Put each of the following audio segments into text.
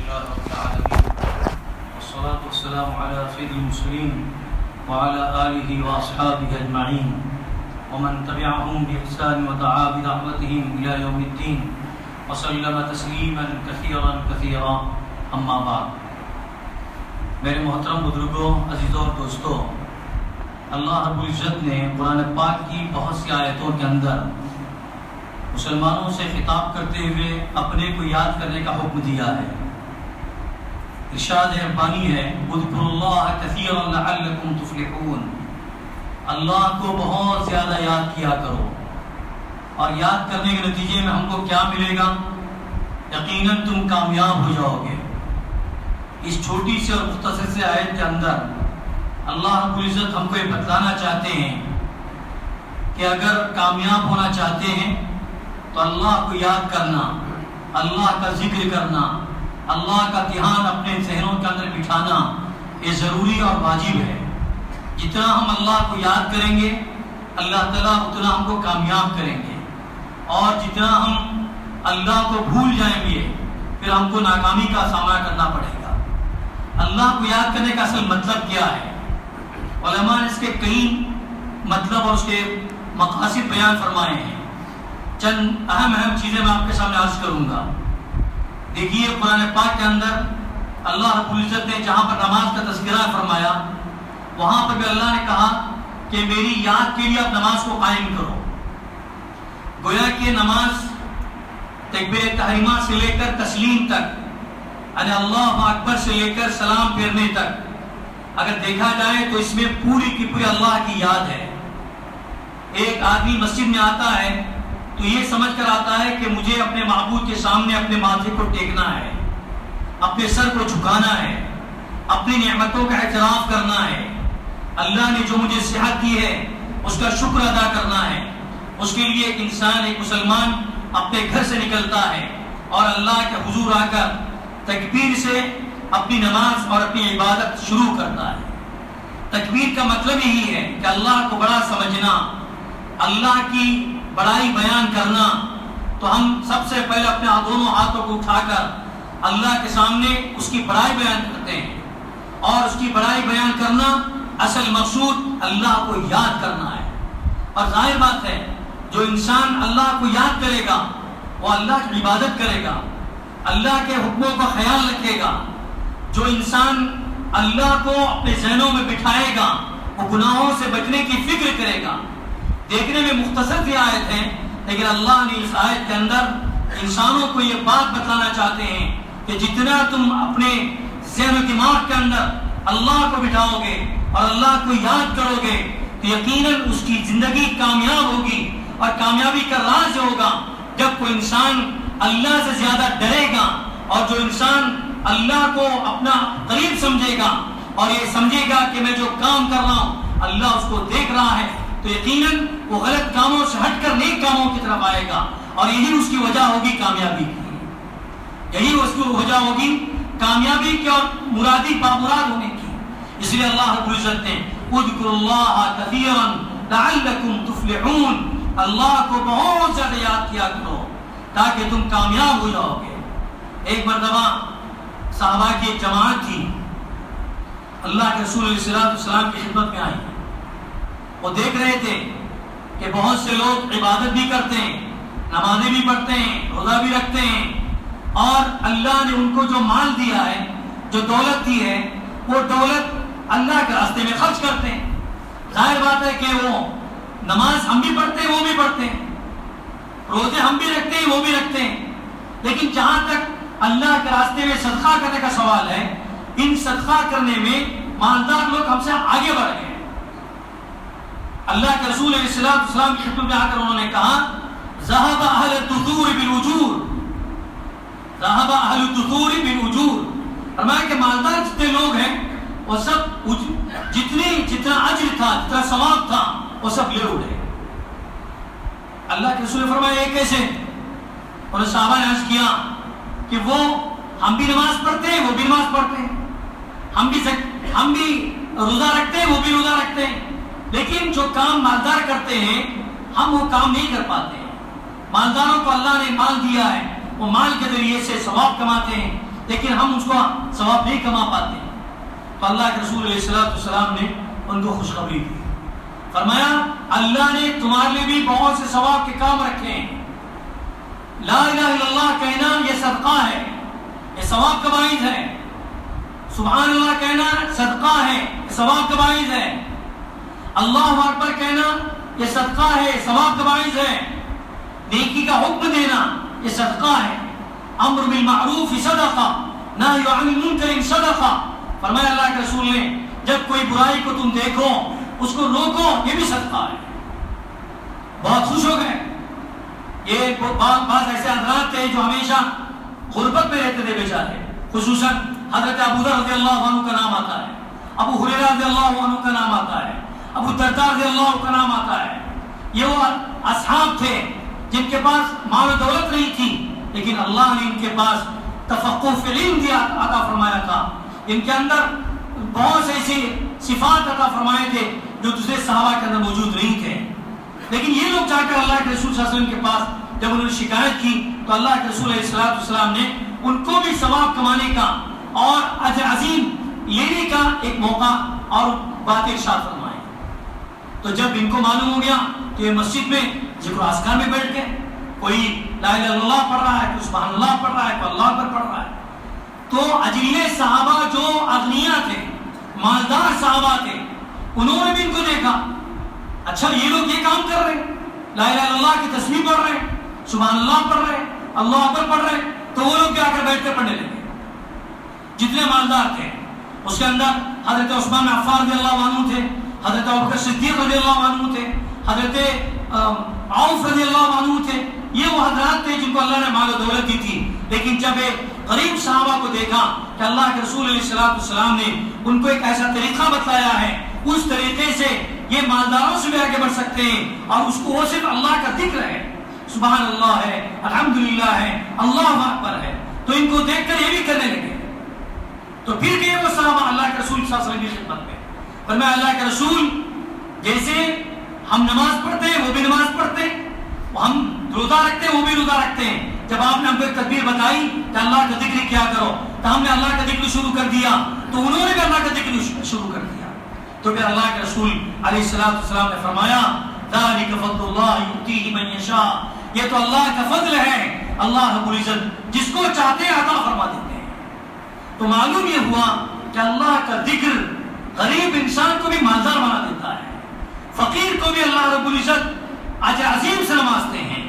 لله رب العالمين والصلاة والسلام على سيد المرسلين وعلى آله وأصحابه أجمعين ومن تبعهم بإحسان ودعا بدعوتهم إلى يوم الدين وسلم تسليما كثيرا كثيرا أما بعد. میرے محترم بزرگوں، عزیزوں اور دوستوں، اللہ رب العزت نے قرآن پاک کی بہت سی آیتوں کے اندر مسلمانوں سے خطاب کرتے ہوئے اپنے کو یاد کرنے کا حکم دیا ہے. ارشاد ربانی ہے، اذکروا اللہ کثیرا لعلکم تفلحون. اللہ کو بہت زیادہ یاد کیا کرو، اور یاد کرنے کے نتیجے میں ہم کو کیا ملے گا؟ یقیناً تم کامیاب ہو جاؤ گے. اس چھوٹی سی اور مختصر سے آیت کے اندر اللہ رب العزت ہم کو یہ بتلانا چاہتے ہیں کہ اگر کامیاب ہونا چاہتے ہیں تو اللہ کو یاد کرنا، اللہ کا ذکر کرنا، اللہ کا دھیان اپنے ذہنوں کے اندر بٹھانا یہ ضروری اور واجب ہے. جتنا ہم اللہ کو یاد کریں گے اللہ تعالیٰ اتنا ہم کو کامیاب کریں گے، اور جتنا ہم اللہ کو بھول جائیں گے پھر ہم کو ناکامی کا سامنا کرنا پڑے گا. اللہ کو یاد کرنے کا اصل مطلب کیا ہے؟ علماء نے اس کے کئی مطلب اور اس کے مقاصد بیان فرمائے ہیں. چند اہم چیزیں میں آپ کے سامنے عرض کروں گا. دیکھیے، قرآن پاک کے اندر اللہ رب العزت نے جہاں پر نماز کا تذکرہ فرمایا وہاں پر بھی اللہ نے کہا کہ میری یاد کے لیے آپ نماز کو قائم کرو. گویا کہ نماز تکبیر تحریمہ سے لے کر تسلیم تک، یعنی اللہ اکبر سے لے کر سلام پھیرنے تک اگر دیکھا جائے تو اس میں پوری کی پوری اللہ کی یاد ہے. ایک آدمی مسجد میں آتا ہے تو یہ سمجھ کر آتا ہے کہ مجھے اپنے معبود کے سامنے اپنے ماتھے کو ٹیکنا ہے، اپنے سر کو جھکانا ہے، اپنی نعمتوں کا اعتراف کرنا ہے، اللہ نے جو مجھے صحت دی ہے اس کا شکر ادا کرنا ہے. اس کے لیے ایک انسان، ایک مسلمان اپنے گھر سے نکلتا ہے اور اللہ کے حضور آ کر تکبیر سے اپنی نماز اور اپنی عبادت شروع کرتا ہے. تکبیر کا مطلب یہی ہے کہ اللہ کو بڑا سمجھنا، اللہ کی بڑائی بیان کرنا. تو ہم سب سے پہلے اپنے دونوں ہاتھوں کو اٹھا کر اللہ کے سامنے اس کی بڑائی بیان کرتے ہیں، اور اس کی بڑائی بیان کرنا اصل مقصود اللہ کو یاد کرنا ہے. اور ظاہر بات ہے جو انسان اللہ کو یاد کرے گا وہ اللہ کی عبادت کرے گا، اللہ کے حکموں کا خیال رکھے گا. جو انسان اللہ کو اپنے ذہنوں میں بٹھائے گا وہ گناہوں سے بچنے کی فکر کرے گا. دیکھنے میں مختصر سی آیت ہے، لیکن اللہ نے اس آیت کے اندر انسانوں کو یہ بات بتانا چاہتے ہیں کہ جتنا تم اپنے ذہن و دماغ کے اندر اللہ کو بٹھاؤ گے اور اللہ کو یاد کرو گے تو یقیناً اس کی زندگی کامیاب ہوگی. اور کامیابی کا راز ہوگا جب کوئی انسان اللہ سے زیادہ ڈرے گا، اور جو انسان اللہ کو اپنا قریب سمجھے گا اور یہ سمجھے گا کہ میں جو کام کر رہا ہوں اللہ اس کو دیکھ رہا ہے، تو یقیناً وہ غلط کاموں سے ہٹ کر نیک کاموں کی طرف آئے گا. اور یہی اس کی وجہ ہوگی کامیابی کی، یہی اس کی وجہ ہوگی کامیابی کی اور مرادی بامراد ہونے کی. اس لیے اللہ رب العزت نے اذکروا اللہ کثیرا لعلکم تفلحون، اللہ کو بہت زیادہ یاد کیا کرو تاکہ تم کامیاب ہو جاؤ گے. ایک مرتبہ صحابہ کی ایک جماعت تھی، اللہ کے رسول علیہ السلام کی خدمت میں آئی. وہ دیکھ رہے تھے کہ بہت سے لوگ عبادت بھی کرتے ہیں، نمازیں بھی پڑھتے ہیں، روزہ بھی رکھتے ہیں، اور اللہ نے ان کو جو مال دیا ہے، جو دولت دی ہے، وہ دولت اللہ کے راستے میں خرچ کرتے ہیں. ظاہر بات ہے کہ وہ نماز ہم بھی پڑھتے ہیں، وہ بھی پڑھتے ہیں، روزے ہم بھی رکھتے ہیں، وہ بھی رکھتے ہیں، لیکن جہاں تک اللہ کے راستے میں صدقہ کرنے کا سوال ہے، ان صدقہ کرنے میں مالدار لوگ ہم سے آگے بڑھ گئے. اللہ کے رسول علیہ السلام کی خدمت میں آ کر انہوں نے کہا ذهب اهل الدثور بالاجور، ذهب اهل الدثور بالاجور. فرمایا کہ مالدار جتنے لوگ ہیں وہ سب جتنا اجر تھا، جتنا ثواب تھا وہ سب لے اڑے. اللہ کے رسول نے فرمایا یہ کیسے؟ اور صحابہ نے عرض کیا کہ وہ ہم بھی نماز پڑھتے ہیں، وہ بھی نماز پڑھتے ہیں، ہم بھی روزہ رکھتے ہیں، وہ بھی روزہ رکھتے ہیں، لیکن جو کام مالدار کرتے ہیں ہم وہ کام نہیں کر پاتے ہیں. مالداروں کو اللہ نے مال دیا ہے، وہ مال کے ذریعے سے ثواب کماتے ہیں، لیکن ہم اس کو ثواب نہیں کما پاتے. تو اللہ کے رسول علیہ السلام نے ان کو خوشخبری دی. فرمایا اللہ نے تمہارے لیے بھی بہت سے ثواب کے کام رکھے ہیں. لا الہ الا اللہ کہنا یہ صدقہ ہے, یہ ثواب کا باعث ہے. سبحان اللہ کہنا صدقہ ہے, یہ ثواب کا باعث ہے. اللہ اکبر کہنا یہ صدقہ ہے, ثواب کا باعث ہے. نیکی کا حکم دینا یہ صدقہ ہے. امر بالمعروف صدقہ, نہی عن المنکر صدقہ. فرمایا اللہ کے رسول نے جب کوئی برائی کو تم دیکھو اس کو روکو, یہ بھی صدقہ ہے. بہت خوش ہو گئے. یہ بعض ایسے حضرات تھے جو ہمیشہ غربت میں رہتے تھے بیچارے, خصوصاً حضرت ابو ذر رضی اللہ عنہ کا نام آتا ہے, ابو ہریرہ رضی اللہ عنہ کا نام آتا ہے, ابو درداء رضی اللہ عنہ کا نام آتا ہے. یہ وہ اصحاب تھے جن کے پاس مال و دولت نہیں تھی, لیکن اللہ نے ان کے پاس تفقہ فی العلم دیا عطا فرمایا تھا. ان کے اندر بہت سے ایسی صفات عطا فرمائے تھے جو دوسرے صحابہ کے اندر موجود نہیں تھے. لیکن یہ لوگ جا کر اللہ کے رسول صلی اللہ علیہ وسلم کے پاس جب انہوں نے شکایت کی تو اللہ کے رسول علیہ السلام نے ان کو بھی ثواب کمانے کا اور اجر عظیم لینے کا ایک موقع اور بات ارشاد فرمائے. تو جب ان کو معلوم ہو گیا تو یہ مسجد میں ذکر و اذکار میں بیٹھ گئے. کوئی لا الہ الا اللہ پڑھ رہا ہے, کوئی سبحان اللہ پڑھ رہا ہے, کوئی اللہ اکبر پڑھ رہا ہے. تو اجلیل صحابہ جو اغنیاء تھے, مالدار صحابہ تھے, انہوں نے بھی ان کو دیکھا, اچھا یہ لوگ یہ کام کر رہے ہیں, لا الہ الا اللہ کی تسبیح پڑھ رہے ہیں, سبحان اللہ پڑھ رہے ہیں, اللہ اکبر پڑھ رہے ہیں. تو وہ لوگ بھی آ کر بیٹھ کر پڑھنے لگے جتنے مالدار تھے. اس کے اندر حضرت عثمان عفان رضی اللہ عنہ تھے, حضرت ابوبکر صدیق رضی اللہ عنہ تھے, حضرت عوف رضی اللہ عنہ تھے. یہ وہ حضرات تھے جن کو اللہ نے مال و دولت دی تھی, لیکن جب غریب صحابہ کو دیکھا کہ اللہ کے رسول علیہ السلام نے ان کو ایک ایسا طریقہ بتایا ہے, اس طریقے سے یہ مالداروں سے بھی آگے بڑھ سکتے ہیں, اور اس کو وہ صرف اللہ کا ذکر ہے, سبحان اللہ ہے, الحمدللہ ہے, اللہ اکبر ہے, تو ان کو دیکھ کر یہ بھی کرنے لگے. تو پھر گئے وہ صحابہ اللہ کے رسول صلی اللہ علیہ وسلم کی خدمت میں. فرمایا اللہ کے رسول جیسے ہم نماز پڑھتے ہیں وہ بھی نماز پڑھتے ہیں, ہم روزہ رکھتے ہیں وہ بھی روزہ رکھتے ہیں. جب آپ نے ہم کو ایک تدبیر بتائی کہ اللہ کا ذکر کیا کرو, تو ہم نے اللہ کا ذکر شروع کر دیا, تو انہوں نے بھی اللہ کا ذکر شروع کر دیا. تو پھر اللہ کے رسول علیہ السلام نے فرمایا ذالک فضل اللہ یؤتیہ من یشاء, یہ تو اللہ کا فضل ہے, اللہ رب العزت جس کو چاہتے ہیں عطا فرما دیتے ہیں. تو معلوم یہ ہوا کہ اللہ کا ذکر غریب انسان کو بھی مالدار بنا دیتا ہے, فقیر کو بھی اللہ رب العزت اجر عظیم سے نوازتے ہیں.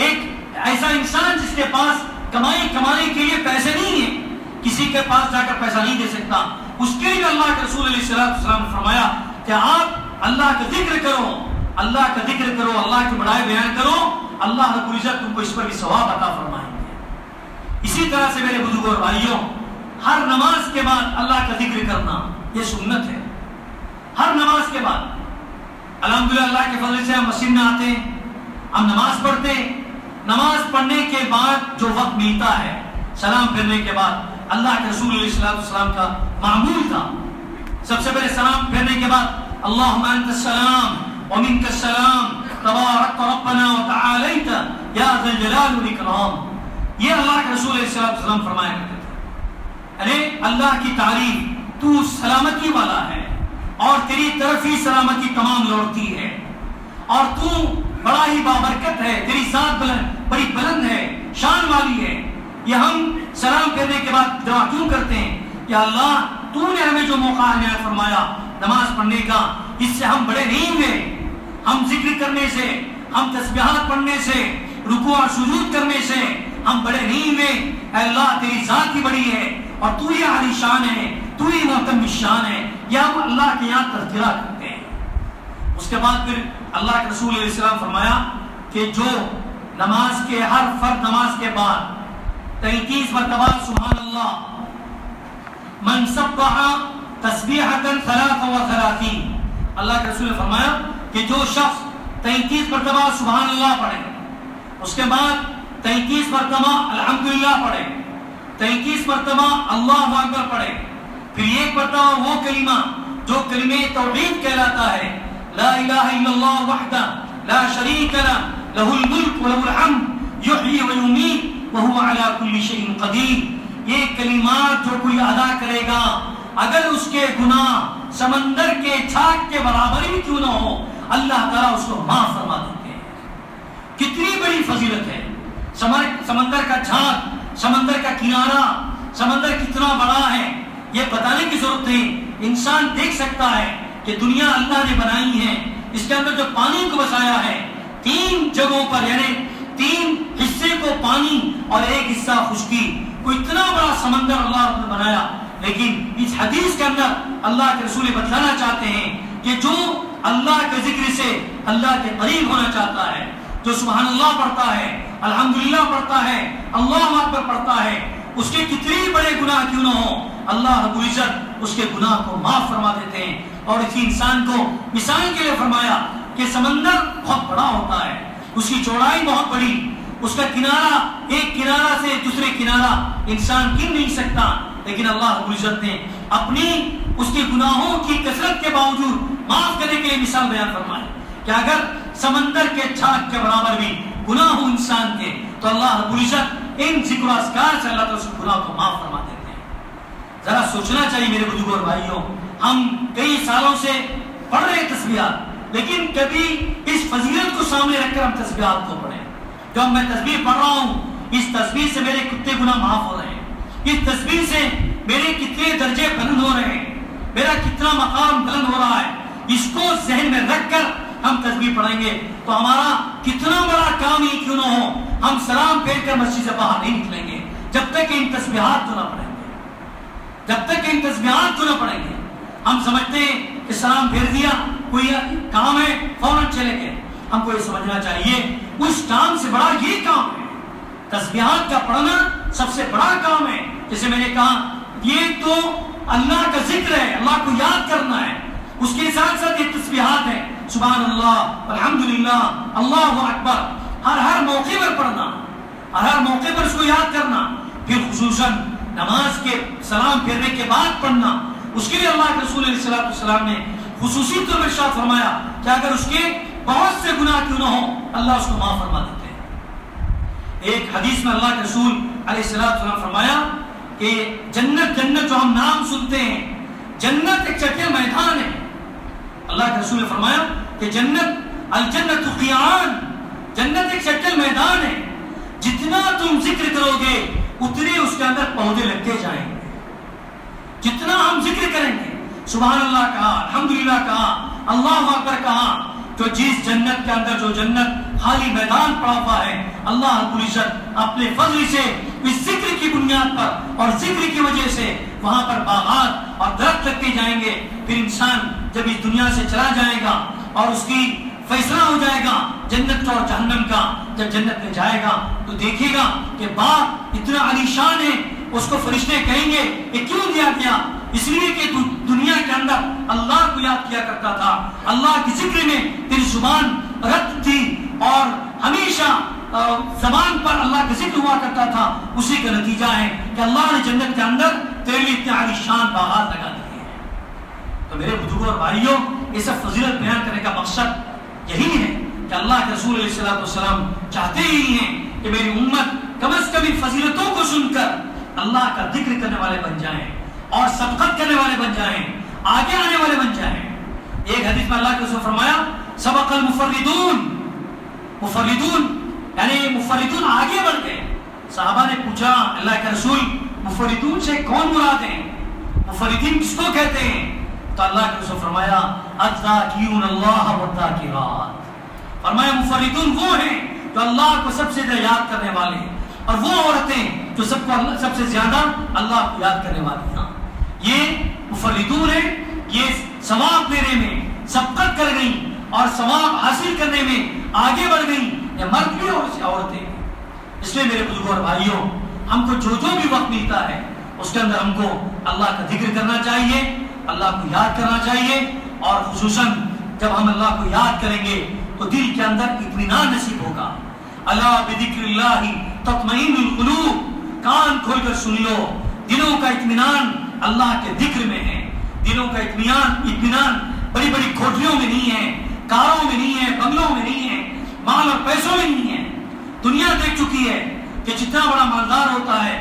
ایک ایسا انسان جس کے پاس کمانے کے لیے پیسے نہیں ہیں, کسی کے پاس جا کر پیسہ نہیں دے سکتا, اس کے لیے اللہ کے رسول علیہ السلام نے فرمایا کہ آپ اللہ کا ذکر کرو, اللہ کا ذکر کرو, اللہ کی بڑائی بیان کرو, اللہ رب العزت تم کو اس پر بھی ثواب عطا فرمائیں گے. اسی طرح سے میرے بزرگوں اور بھائیوں, ہر نماز کے بعد اللہ کا ذکر کرنا یہ سنت ہے. ہر نماز کے بعد الحمدللہ اللہ کے فضل سے ہم مسجد میں آتے ہیں, ہم نماز پڑھتے ہیں. نماز پڑھنے کے بعد جو وقت ملتا ہے سلام پھرنے کے بعد, اللہ کے رسول علیہ السلام کا معمول تھا سب سے پہلے سلام پھرنے کے بعد اللہم انت السلام ومنک السلام تبارک ربنا وتعالیت یا ذا الجلال والاکرام. یہ اللہ کے رسول علیہ السلام فرمایا کرتے تھے, ارے اللہ کی تعریف, تو سلامتی والا ہے اور تیری طرف ہی سلامتی تمام لوٹتی ہے, اور تو بڑا ہی بابرکت ہے, تیری ذات بڑی بلند ہے, شان والی ہے. یہ ہم سلام کرنے کے بعد دعا کیوں کرتے ہیں, یا اللہ تو نے ہمیں جو موقع عنایت فرمایا نماز پڑھنے کا, اس سے ہم بڑے نہیں ہوئے, ہم ذکر کرنے سے, ہم تسبیحات پڑھنے سے, رکوع اور سجود کرنے سے ہم بڑے نہیں ہوئے. اے اللہ تیری ذات ہی بڑی ہے اور تو ہی عالی شان ہے, تو ہی محترم شان ہے. یہ ہم اللہ کے یہاں تذکرہ کرتے ہیں. اس کے بعد پھر اللہ کے رسول علیہ السلام فرمایا کہ جو نماز کے ہر فرض نماز کے بعد 33 مرتبہ سبحان اللہ, من سبح تسبیحۃ 33, اللہ کے رسول نے فرمایا کہ جو شخص 33 مرتبہ سبحان اللہ پڑھے, اس کے بعد 33 مرتبہ الحمدللہ پڑھے, 33 مرتبہ اللہ اکبر پڑھے, پھر ایک مرتبہ وہ کلمہ جو کلمہ توحید کہلاتا ہے, لا الہ الا اللہ وحدہ لا شریک لہ لہ الملک ولہ الحمد یحیی ویمیت وہو علی کل شیء قدیر. یہ کلمات جو کوئی ادا کرے گا اگر اس کے گناہ سمندر کے جھاگ کے برابر بھی کیوں نہ ہو اللہ تعالیٰ اس کو معاف فرما دیتے ہیں. کتنی بڑی فضیلت ہے. سمندر کا جھاگ, سمندر کا کنارہ, سمندر کتنا بڑا ہے یہ بتانے کی ضرورت نہیں. انسان دیکھ سکتا ہے کہ دنیا اللہ نے بنائی ہے, اس کے اندر جو پانی کو بسایا ہے 3 جگہوں پر, یعنی 3 حصے کو پانی اور 1 حصہ خشکی, کوئی اتنا بڑا سمندر اللہ نے بنایا. لیکن اس حدیث کے اندر اللہ کے رسول بتلانا چاہتے ہیں کہ جو اللہ کے ذکر سے اللہ کے قریب ہونا چاہتا ہے, جو سبحان اللہ پڑھتا ہے, الحمدللہ پڑھتا ہے, اللہ اکبر پڑھتا ہے, اس کے کتنے بڑے گناہ کیوں نہ ہو اللہ رب العزت اس کے گناہ کو معاف فرما دیتے ہیں. اور اسی انسان کو مثال کے لیے فرمایا کہ سمندر بہت بڑا ہوتا ہے, اس کی چوڑائی بہت بڑی, اس کا کنارہ ایک کنارہ سے دوسرے کنارہ انسان گن نہیں سکتا. لیکن اللہ رب العزت نے اپنی اس کے گناہوں کی کثرت کے باوجود معاف کرنے کے لیے مثال بیان فرمائی کہ اگر سمندر کے جھاگ کے برابر بھی گناہ ہو انسان کے تو اللہ رب العزت ان ذکر و اذکار سے اللہ تعالیٰ اس گناہ کو معاف فرما دیتے ہیں. ذرا سوچنا چاہیے میرے بزرگوں اور بھائیوں, ہم کئی سالوں سے پڑھ رہے ہیں تسبیحات, لیکن کبھی اس فضیلت کو سامنے رکھ کر ہم تسبیحات کو پڑھیں. جب میں تسبیح پڑھ رہا ہوں, اس تسبیح سے میرے کتنے گناہ معاف ہو رہے ہیں, اس تسبیح سے میرے کتنے درجے بلند ہو رہے ہیں, میرا کتنا مقام بلند ہو رہا ہے. اس کو ذہن میں رکھ کر ہم تسبیح پڑھیں گے تو ہمارا کتنا بڑا کام ہی کیوں نہ ہو, ہم سلام پھیر کر مسجد سے باہر نہیں نکلیں گے جب تک ان تسبیحات کو نہ پڑھیں گے, جب تک ان تسبیحات کو نہ پڑھیں گے. ہم سمجھتے ہیں کہ سلام پھیر دیا, کوئی کام ہے, فوراً چلے گئے. ہم کو یہ سمجھنا چاہیے اس کام سے بڑا یہ کام ہے. تسبیحات کا پڑھنا سب سے بڑا کام ہے. جیسے میں نے کہا یہ تو اللہ کا ذکر ہے, اللہ کو یاد کرنا ہے, اس کے ساتھ ساتھ یہ تسبیحات ہے, سبحان اللہ, الحمدللہ, اللہ اکبر, ہر موقع پر پڑھنا, ہر موقع پر اس کو یاد کرنا. پھر خصوصاً نماز کے سلام پھیرنے کے بعد پڑھنا, اس کے لیے اللہ کے رسول علیہ السلام نے خصوصی طور پر ارشاد فرمایا کہ اگر اس کے بہت سے گناہ کیوں نہ ہو اللہ اس کو معاف فرما دیتے ہیں. ایک حدیث میں اللہ کے رسول علیہ السلام فرمایا کہ جنت جو ہم نام سنتے ہیں, جنت ایک چٹیل میدان ہے. اللہ کے رسول نے فرمایا کہ الجنت قیعان, جنت ایک چٹیل میدان ہے, جتنا تم ذکر کرو گے اتنے اس کے اندر پودے لگتے جائیں گے. جتنا ہم ذکر کریں گے, سبحان اللہ کہا, الحمدللہ کہا, اللہ اکبر کہا, تو جس جنت کے اندر جو جنت خالی میدان پڑا ہوا ہے اللہ رب العزت اپنے فضل سے اس ذکر کی بنیاد پر اور ذکر کی وجہ سے وہاں پر باغات اور درخت لگتے جائیں گے. پھر انسان جب اس دنیا سے چلا جائے گا اور اس کی فیصلہ ہو جائے گا جنت کا اور جہنم کا, جب جنت میں جائے گا تو دیکھے گا کہ باغ اتنا عالیشان ہے, اس کو فرشتے کہیں گے کہ کیوں دیا گیا, اس لیے کہ تو دنیا کے اندر اللہ کو یاد کیا کرتا تھا, اللہ کی ذکر میں تیری زبان رت تھی اور ہمیشہ زبان پر اللہ کا ذکر ہوا کرتا تھا. اسی کا نتیجہ ہے کہ اللہ نے جنت کے اندر تیرے لیے اتنے عالیشان باغات لگا دیے ہیں. تو میرے بزرگوں اور بھائیوں, یہ سب فضیلت بیان کرنے کا مقصد یہی ہے کہ اللہ کے رسول علیہ السلام چاہتے ہی ہیں کہ میری امت کم از کم ان فضیلتوں کو سن کر اللہ کا ذکر کرنے والے بن جائیں اور سبقت کرنے والے بن جائیں, آگے آنے والے بن جائیں. ایک حدیث میں اللہ کے رسول فرمایا سبق المفردون, مفردون یعنی مفردون آگے بڑھ گئے. صحابہ نے پوچھا اللہ کے رسول مفردون سے کون مراد ہیں, مفردین کس کو کہتے ہیں؟ تو اللہ کے رسول فرمایا الذاکرون اللہ والذاکرات, فرمایا مفردون وہ ہیں جو اللہ کو سب سے زیادہ یاد کرنے والے, اور وہ عورتیں جو سب سے زیادہ اللہ کو یاد کرنے والی ہیں. یہ مفردون ہیں, یہ ثواب لینے میں سبقت کر گئی اور ثواب حاصل کرنے میں آگے بڑھ گئی, یہ مرد بھی اور عورتیں. اس لیے میرے بزرگوں اور بھائیوں, ہم کو جو بھی وقت ملتا ہے اس کے اندر ہم کو اللہ کا ذکر کرنا چاہیے, اللہ کو یاد کرنا چاہیے, اور خصوصاً جب ہم اللہ کو یاد کریں گے تو دل کے اندر اطمینان نصیب ہوگا. الا بذکر اللہ تطمئن القلوب, کان کھول کر سن لو, دلوں کا اطمینان اللہ کے ذکر میں ہے. دلوں کا اطمینان بڑی بڑی کوٹھیوں میں نہیں ہے, کاروں میں نہیں ہے, بنگلوں میں نہیں ہے, مال اور پیسوں میں نہیں ہے. دنیا دیکھ چکی ہے کہ جتنا بڑا مالدار ہوتا ہے